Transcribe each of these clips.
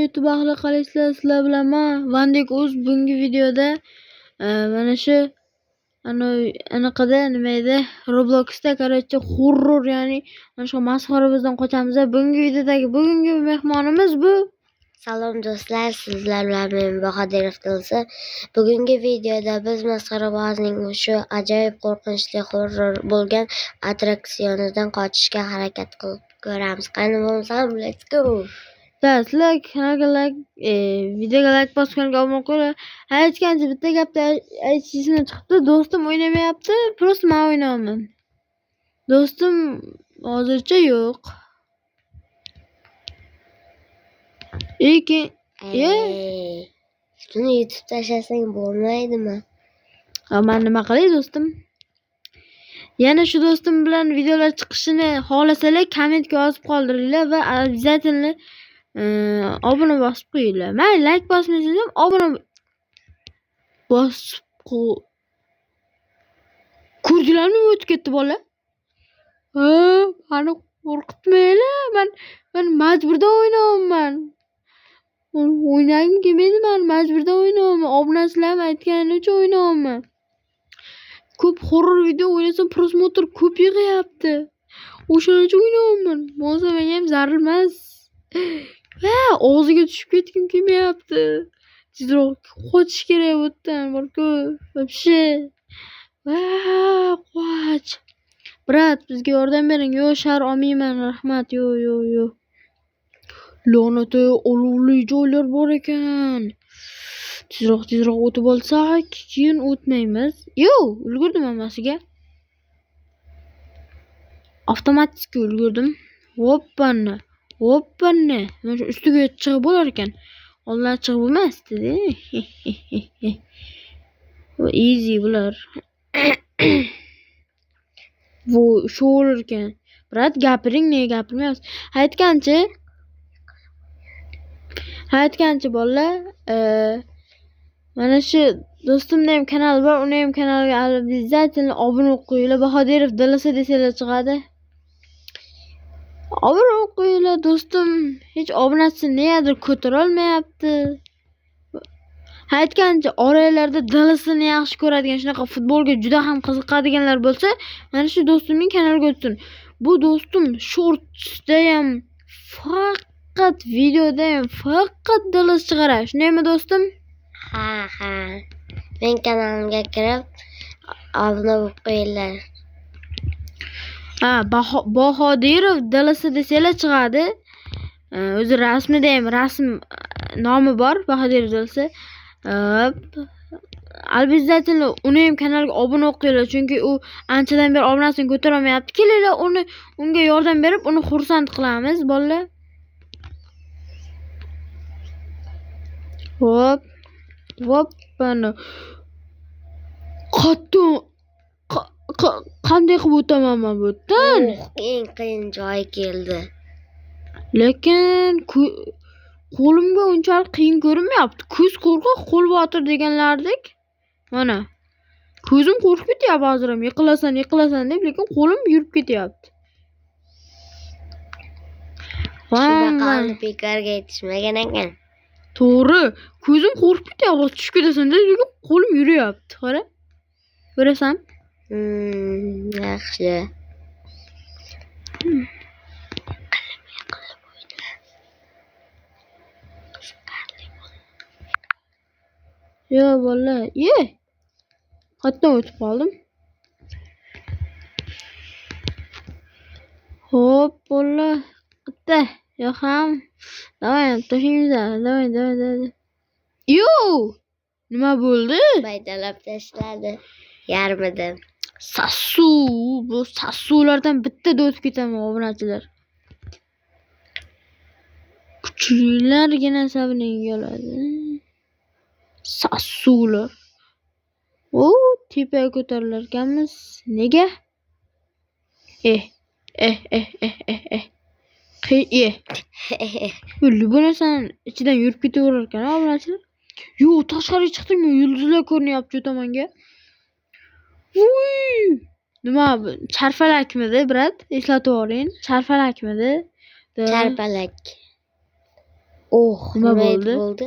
YouTube ahli qalaysizlar, sizlar bilan men Vandek o'z bugungi videoda mana shu anaqada nima edi? Robloxda horror, ya'ni mana shu masxarabizdan qochamiz. Bugungi videodagi bugungi mehmonimiz bu. Salom do'stlar, sizlar bilan men Bahodirov Dilsa. Bugungi videoda biz masxarabozning shu ajoyib qo'rqinchli horror bo'lgan attraksionidan qochishga harakat qilib ko'ramiz. Qani bo'lsam, let's go. Sizlar kanalga videoga like bosib kanalga obuna bo'linglar. Aytgancha bitta gapda aytishim chiqibdi. Do'stim o'ynamayapti, просто men o'ynayapman. Do'stim hozircha yo'q. Shuni YouTube tashlasang bo'lmaydimi? Men nima qilay do'stim? Yana shu do'stim bilan videolar chiqishini xohlasalar kommentga yozib qoldiringlar va обязательно obuna bosib qo'yinglar. Men like bosmasangiz ham obuna bosib ko'rdinglarmi o'tib ketdi bola? Meni qo'rqitmanglar. Men majburda o'ynayapman. O'ynagim kelmaydi, men majburda o'ynayapman. Obunachilarim aytgani uchun o'ynayapman. Ko'p horror video o'ynasam prosmotr ko'p yig'yapti. O'shaning uchun o'ynayapman. Bo'lsa menga ham zarar emas. Og'ziga tushib ketgim kelmayapti. Tezroq qochish kerak bu yerdan. Borku, вообще. Qoch. Brat, bizga yordam bering. Yo'q, shar olmayman, rahmat. Yo'q. La'nati olovli joylar bor ekan. Tezroq o'tib olsak, keyin o'tmaymiz. Ulgurdim hammasiga. Avtomatik ulgurdim. Hoppana. Mana shu ustiga chiqib bo'lar ekan. Oldin chiqib bo'lmasdi-da. Easy bular. Bu shu bo'lar ekan. Brat, gapiring, nega gapirmayapsiz? Aytgancha bolalar, mana shu do'stimning ham kanali bor, uni ham kanaliga обязательно obuna qo'yinglar. Bahodirov Dilsa desanglar chiqadi. Obuna qo'yinglar do'stim. Hech obunachisi negadir ko'tara olmayapti. Aytgancha oranglarda Dilsani yaxshi ko'radigan, shunaqa futbolga juda ham qiziqadiganlar bo'lsa, mana shu do'stimning kanaliga o'tsin. Bu do'stim shortsda ham faqat videoda ham faqat Dilsa chiqaradi. Shundaymi do'stim? Ha. Men kanalimga kirib obuna bo'lib qo'yinglar. Bahodirov Dilsa desanglar chiqadi. O'zi rasmida ham nomi bor, Bahodirov Dilsa. Обязательно uni ham kanaliga obuna qilinglar, chunki u anchadan beri obunasini ko'tara olmayapti. Kelinglar, unga yordam berib, uni xursand qilamiz, bolalar. Mana. Qanday qilib o'taman men bu yerdan? Eng qiyin joy keldi. Lekin qo'limga unchalik qiyin ko'rinmayapti. Ko'z qo'rqoq, qo'l botir deganlardek. Mana. Ko'zim qo'rqib ketyapti hozir ham. Yiqilasan deb, lekin qo'lim yurib ketyapti. Shunaqa bekorga aytishmagan ekan. To'g'ri, ko'zim qo'rqib ketyapti. Tushib ketasan deb, lekin qo'lim yuryapti. Qara. Ko'rasan? Yaxshi. Bolalar, qayerdan o'tib qoldim? Xo'p, bolalar, qayerda? Ham. Davay, tashlaymiz. Davay. Nima bo'ldi? Baydalab tashladi. Yarmidan. Bu sassulardan bittada o'tib ketaman, obunachilar. Kuchlilargina sabring keladi. Sassular. Tepaga ko'tarilar ekanmiz. Nega? Bu narsani ichidan yurib ketaverar ekan, obunachilar. Tashqariga chiqdingmi? Yulduzlar ko'rinyapti shu tomonga. Nima bu? Charfalakmidi, brat? Eslatib yuboring. Charfalakmidi? Charpalak. Oh, Nima nima bo'ldi? bo'ldi?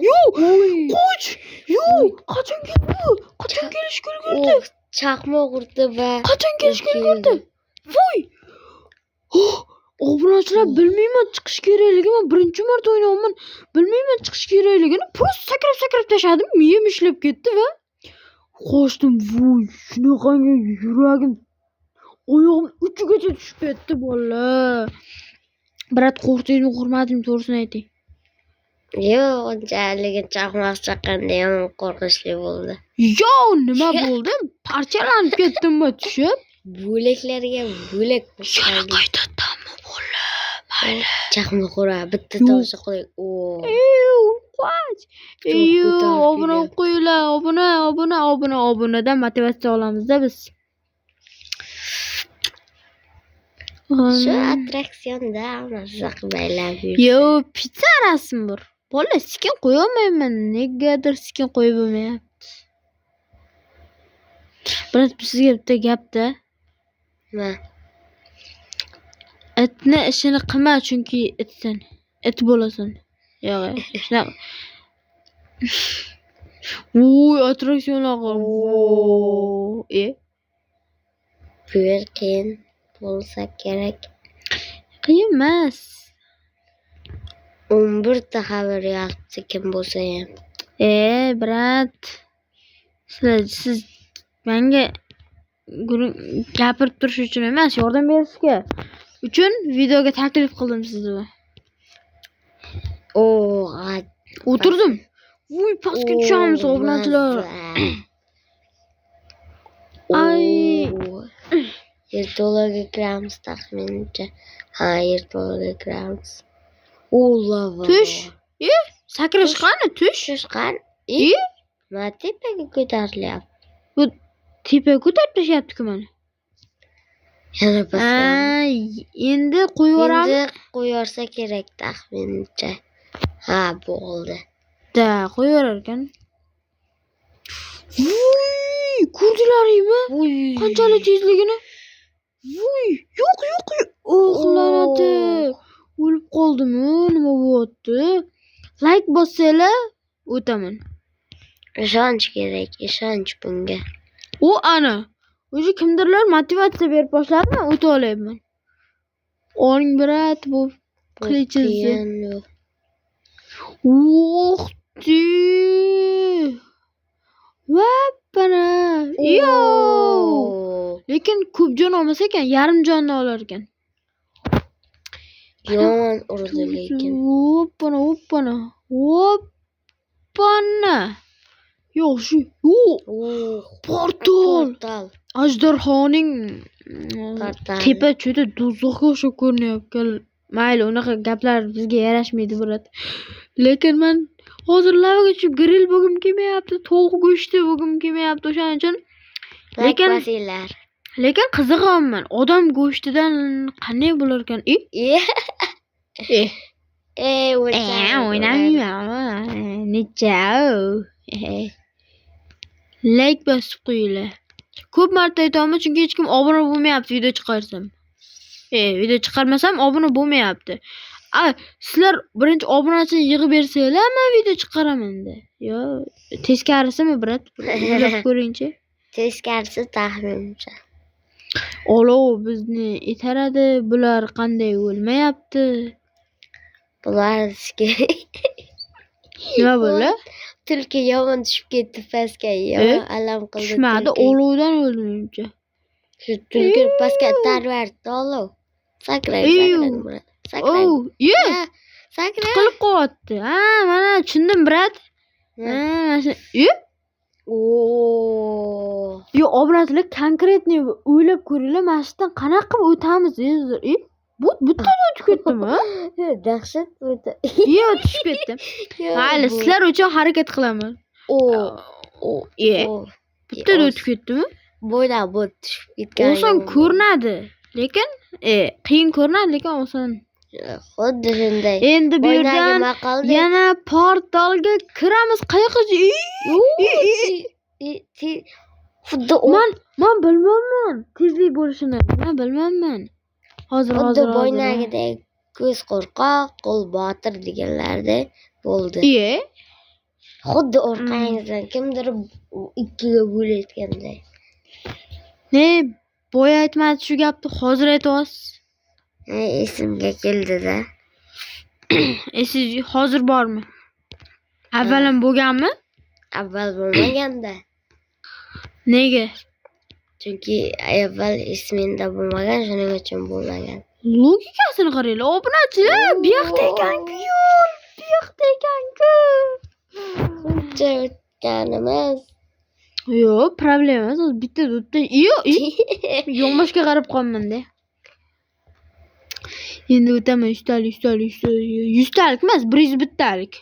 Qoch! Yo'q, qachon keldi? Qachon kelish ulgurdi? Oh, chaqmoq urdi va Qachon kelish keldi. ulgurdi? Voy! Obunachilar bilmayman chiqish kerakligini, birinchi marta o'ynayapman. Bilmayman chiqish kerakligini, prosta sakrab tashladim, miyam ishlab ketdi va qochdim. Voy, shunaqangi yuragim, oyog'im uchigacha tushib ketdi bolalar. Brat, qo'rqdingmi, qo'rqmadingmi, to'g'risini ayting. Yo'q, unchalik chaqmoq chaqqanda yomon qo'rqinchli bo'ldi. Yo, nima bo'ldi? Parchalanib ketdimmi tushib? Bo'laklarga bo'lak Yana qaytadanmi bolalar? Mayli. chaqmoq ura, bitta tovush qo'y. Oh. Qoch. ko'tarib Obuna kelyapti. qo'yinglar, obunadan motivatsiya olamiz-da biz. Shu attraksionda narsa qilmaylar. Yo, pizza rasm bor. Bola, sekin qo'yolmayman. Negadir sekin qo'yib bo'lmayapti. Biroz sizga bitta gapda. Nima? Itni ishini qilma, chunki itsan. It bo'lasan. Yo'q, shunaqa. Voy, attraksionlar qor. Bu yer qiyin bo'lsa kerak. Qiyin emas. 11 ta xabar yozibdi kim bo'lsa ham. Brat. Siz menga gapirib turish uchun emas, yordam berishga uchun videoga taklif qildim sizni. O'tirdim. Voy, pastga tushamiz, obunachilar. Ay. Yerto'laga kiramiz taxminimcha. Ha, yerto'laga kiramiz. Lava. Tush. Sakrash qani? Tush. Tushgan. Ma tepaga ko'tarilyapti. Bu tepaga ko'tarib tashyapti-ku mana. Yana pastga. Endi qo'yaveramiz. Endi qo'yorsa kerak taxminimcha. Ha, bo'ldi. Da, qo'yaverar ekan. Voy, ko'rdilaringmi? Qanchalik tezligini? Voy, yo'q. La'nati. O'lib qoldimi? Nima bo'lyapti? Like bossanglar, o'taman. Ishonch kerak, ishonch bunga. Ana. O'zi kimdirlar motivatsiya berib boshladimi? O'ta olayapman. Oling brat, bu qilichingizni. Vappana. Yo! Lekin ko'p jon olmas ekan, yarim jonni olar ekan. Yomon urdi lekin. Hoppana. Yo'q, shu. Portal. Ajdarhoning tepa cho'ta do'zaxga o'xshab ko'rinyapti. Mayli, unaqa gaplar bizga yarashmaydi, brat. Lekin men hozir lavaga tushib grill bo'lgim kelmayapti, tovuq go'shti bo'lgim kelmayapti, o'shaning uchun. Lekin qiziqaman. Odam go'shtidan qanday bo'lar ekan? O'ynamayman. Necha? Like bosib qo'yinglar. Ko'p marta aytaman, chunki hech kim obuna bo'lmayapti video chiqarsam. Video chiqarmasam obuna bo'lmayapti. Sizlar birinchi obunachini yig'ib bersanglar, men video chiqaraman-da. Yo, teskarisimi, brat? O'ylab ko'ringchi. Teskarisi taxminimcha. Olov bizni itaradi, bular qanday o'lmayapti? Bular nima bo'ldi? Tulki yomon tushib ketdi pastga. Alam qildi. Tushmadi, olovdan o'ldi menimcha. Shu tulki pastga tarvardi, olov. Sakrang. Sakrang. Qilib qo'yapti. Mana tushundim, brat. Yo, obunachilar konkretni o'ylab ko'ringlar, mana shu yerdan qanaqa qilib o'tamiz? Bu bittadan o'tib ketdimi? Dahshat o'tdi. Yo, tushib ketdim. Mayli, sizlar uchun harakat qilaman. Bittadan o'tib ketdimi? Bo'ylab tushib ketgan. Oson ko'rinadi, lekin qiyin ko'rinadi, lekin oson. Xuddi shunday. Endi bu yerdan yana portalga kiramiz. Qayoqqa? Xuddi men bilmayman tezlik bo'lishini. Men bilmayman. Hozir boynagidek ko'z qo'rqoq, qo'l botir deganlarda bo'ldi. Iye. Xuddi orqangizdan kimdir ikkiga bo'layotganday. Ne, boya aytmadi shu gapni, hozir aytyapsiz. Esimga keldi-da. Siz hozir bormi? Avvalam bo'lganmi? Avval bo'lmaganda. Nega? Chunki avval ismenda bo'lmagan, shuning uchun bo'lmagan. Logikasini qaranglar, obunachilar. Bu yoqda ekan-ku yo'l. Bu yoqda ekan-ku. Shuncha o'tganimiz. Yo'q, problema emas. Bitta yonboshga qarab qolmanda. Endi o'taman 100 talik. 100 talik emas, 100 bittalik.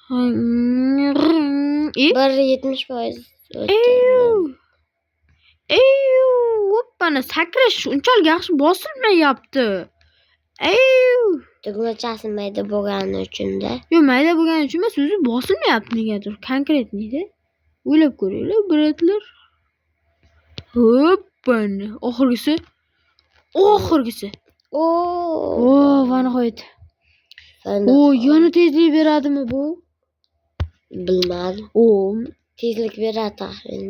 170% o'tgan. Hoppana, sakrash unchalik yaxshi bosilmayapti. Tugmachasi mayda bo'lgani uchun-da. Yo'q, mayda bo'lgani uchun emas, o'zi bosilmayapti negadir. Konkretniyda. O'ylab ko'ringlar, biratlar. Hoppana, oxirgisi. Va nihoyat. Yana tezlik beradimi bu? Bilmadim. Tezlik beradi taxmin.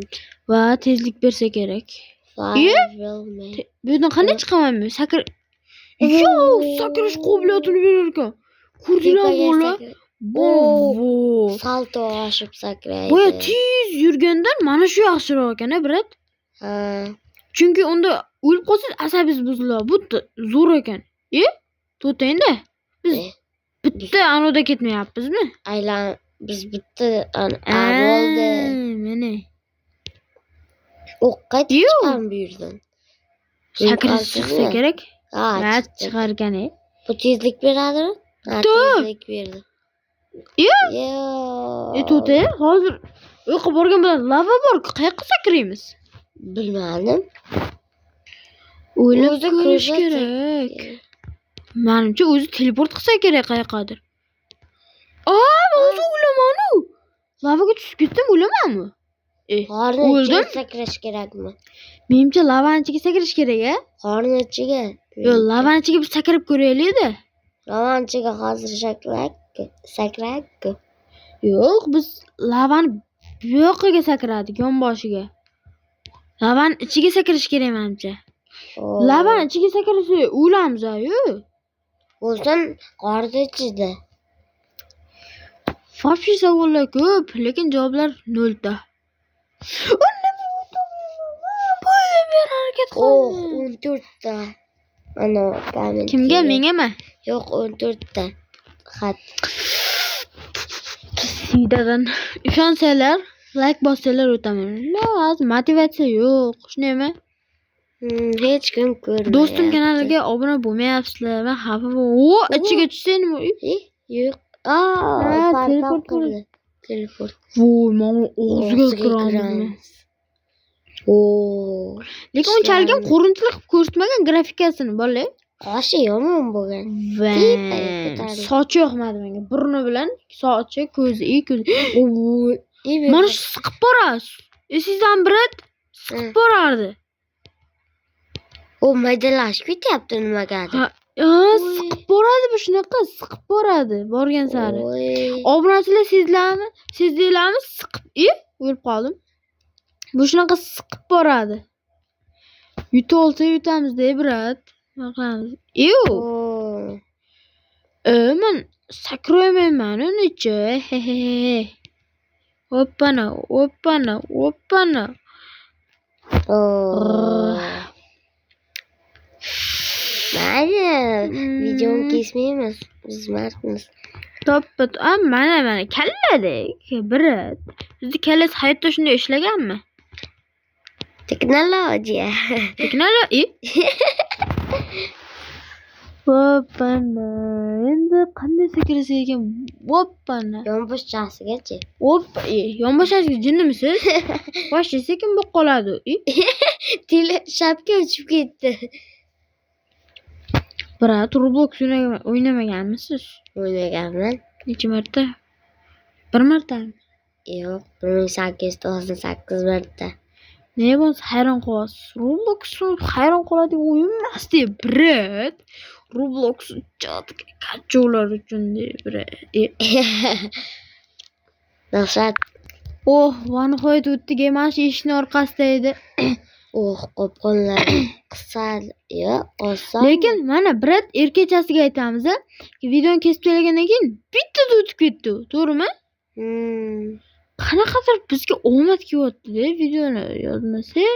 Va tezlik bersa kerak. Bu yerdan qanday chiqaman men? Sakrash qobiliyatini berar ekan. Ko'rdinglarmi bola? Salto oshib sakraydi. Boya tez yurgandan mana shu yaxshiroq ekan-a, brat. Chunki unda o'lib qolsangiz asabingiz buziladi. Bu zo'r ekan. To'tangda. Biz bitta anoda ketmayapmizmi? Biz bitta bo'ldi. Mana. Qaytib chiqam bu yerdan. Sakrash chiqsa kerak. Chiqargan. Bu tezlik beradimi? Tezlik berdi. To'ta, hozir o'qqa borgan bilan lava bor, qayoqqa sakraymiz? Bilmadim. O'ylab ko'rish kerak. Menimcha o'zi teleport qilsa kerak qayoqqadir. O'zi o'lamanu. Lavaga tushib ketdim, o'lamanmi? O'ldim. Sakrash kerakmi? Menimcha lavani ichiga sakrash kerak-a? Qorni ichiga. Yo'q, lavani ichiga bir sakrab ko'raylik-da. Lavani ichiga hozir sakrak. Yo'q, biz lavani bu yoqqa sakradik, yonboshiga. Lavani ichiga sakrash kerak menimcha. Lavani ichiga sakrasa o'lamiz-ku. Bo'lsin, qorni ichida. Fafshi savollar ko'p, lekin javoblar 0 ta. Boya bir harakat qildi. 14 ta. Ana, kimga, mengami? Yo'q, 14 ta. Xat. Sidadan ishonsanglar, like bossanglar o'taman. Motivatsiya yo'q, shunaymi? Hech kim ko'rmayapti. Do'stim kanaliga obuna bo'lmayapsizlar. Men xafa bo'laman. Ichiga tushsa nima? Yo'q. Teleport. Voy, mana og'ziga kiramiz. Lekin unchalik ham qo'rinchilik qilib ko'rsatmagan grafikasini, bola. Qoshi yomon bo'lgan. Sochi yoqmadi menga. Burni bilan sochi, ko'zi. Mana shu siqib borasiz. Esingizdan birat siqib borardi. Maydalashib ketyapti nimagadir. Siqib boradi bu, shunaqa siqib boradi borgan sari. Obunachilar sezdinglarmi? Siqib, o'lib qoldim. Bu shunaqa siqib boradi. Yutib olsa yutamiz-da, brat. Nima qilamiz? Men sakraymayman unicha. Hoppana. Mayli, videoni kesmaymiz. Biz mardmiz. Mana kalladek, brat. Bizni kallasi hayotda shunday ishlaganmi? Teknologiya. Hoppana. Endi qanday sakrasa ekan? Hoppana. Yonboshchasigacha. Yonboshchasiga jinnimisiz? Boshqa sekin bo'lib qoladi. Shapka uchib ketdi. Brat, Roblox o'ynamaganmisiz? O'ynaganman. Necha marta? 1 martami? Yo'q, 1898 marta. Ne bo'lsa hayron qolasiz. Roblox hayron qoladigan o'yin emas-da, brat. Roblox qachonlar uchun bir. Nafsat. Oh, va nihoyat o'tdik. Mana shu eshikning orqasida edi. Qopqonlar qisqa yo'q, oson. Lekin mana brat erkachasiga aytamiz, videoni kesib tashlangandan keyin bittada o'tib ketdi, to'g'rimi? Qanaqadir bizga omad kelyapti-da, videoni yozmasak.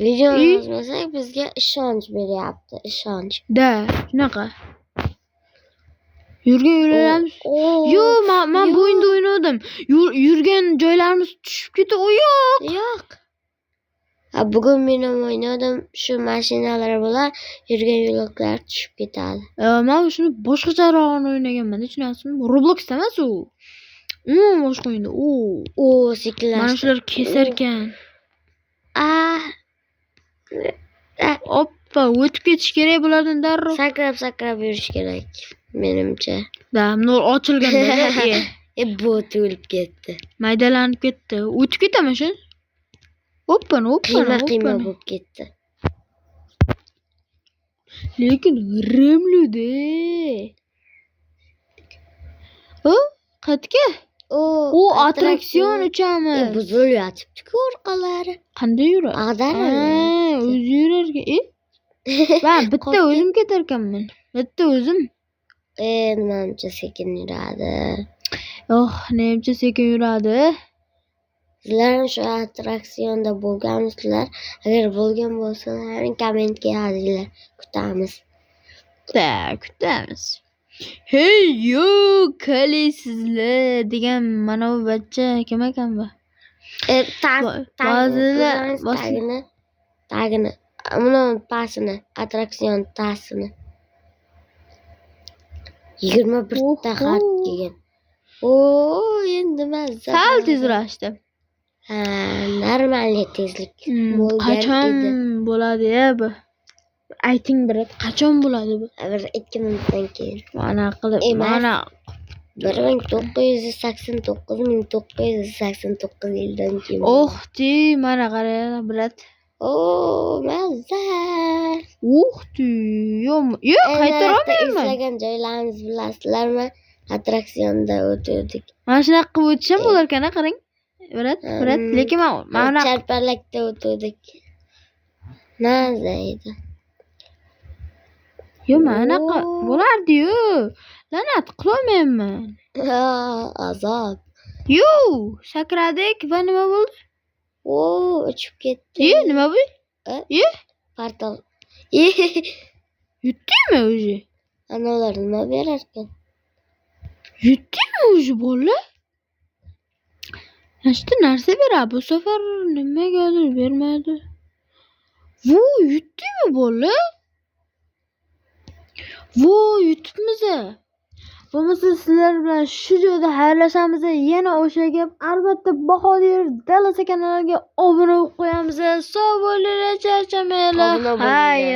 Videoni yozmasak bizga ishonch beryapti, ishonch. Da, shunaqa. Yurgan yo'llarimiz. Yo'q, men bu o'yinda o'ynadim. Yurgan joylarimiz tushib ketdi. O yo'q. Bugun men o'ynadim, shu mashinalar bilan yurgan yo'laklar tushib ketadi. Men shuni boshqacharoq o'ynaganman, tushunasizmi? Roblox emas u. Boshqa o'yinda. Sekinlashdi. Mana shular kesar ekan. Oppa, o'tib ketish kerak bulardan darrov. Sakrab yurish kerak, menimcha. Da, nur ochilganda Bu o'tib ketdi. Maydalanib ketdi. O'tib ketaman shu. Oppa. Qiyma bo'lib ketdi. Lekin g'irrimli-da. Qayerga? Attraksion uchamiz. Buzilyapti-ku orqalari. Qanday yuradi? Ag'dariladi. O'zi yurar ekan. Men bitta o'zim ketar ekanman. Bitta o'zim. Nimamcha sekin yuradi. Nimcha sekin yuradi. Sizlar ham shu attraksionda bo'lganmisizlar? Agar bo'lgan bo'lsalaring kommentga yozinglar. Kutamiz. Kutamiz. Hey yo, qalaysizlar degan mana bu bachcha kim ekan bu? Tagini. Mana pasini, attraksion tasini. 21 ta xat kelgan. Endi mazza. Sal tezlashdi. Normal tezlik. Qachon bo'ladi-ya bu? Ayting bir, qachon bo'ladi bu? 2 minutdan keyin. Mana qilib, mana 1989 yildan keyin. Mana qara, brat. Mazza. Yo'q, qaytarolmayman. Izlagan joylarimiz bilasizlarmi? Attraksionda o'tdik. Mana shunaqa qilib o'tisham bo'lar ekan, qarang. Brat, lekin mana charpalakda o'tdik. Mazza edi. Manaqa bo'lardi-yu. La'nat qilolmayman. Azob. Sakradik va nima bo'ldi? Uchib ketdi. Nima bu? Portal. Yutdingmi o'zi? Analar nima berar ekan? Yutdingmi o'zi bola? Nashta narsa beradi. Bu safar nimagadir bermadi. Yutdingmi bola? Yutibmiz. Bo'lmasa sizlar bilan shu joyda xayrlashamiz. Yana o'sha gap, albatta Bahodir Dallas kanaliga obuna bo'lib qo'yamiz. Sog' bo'linglar, charchamanglar. Xayr.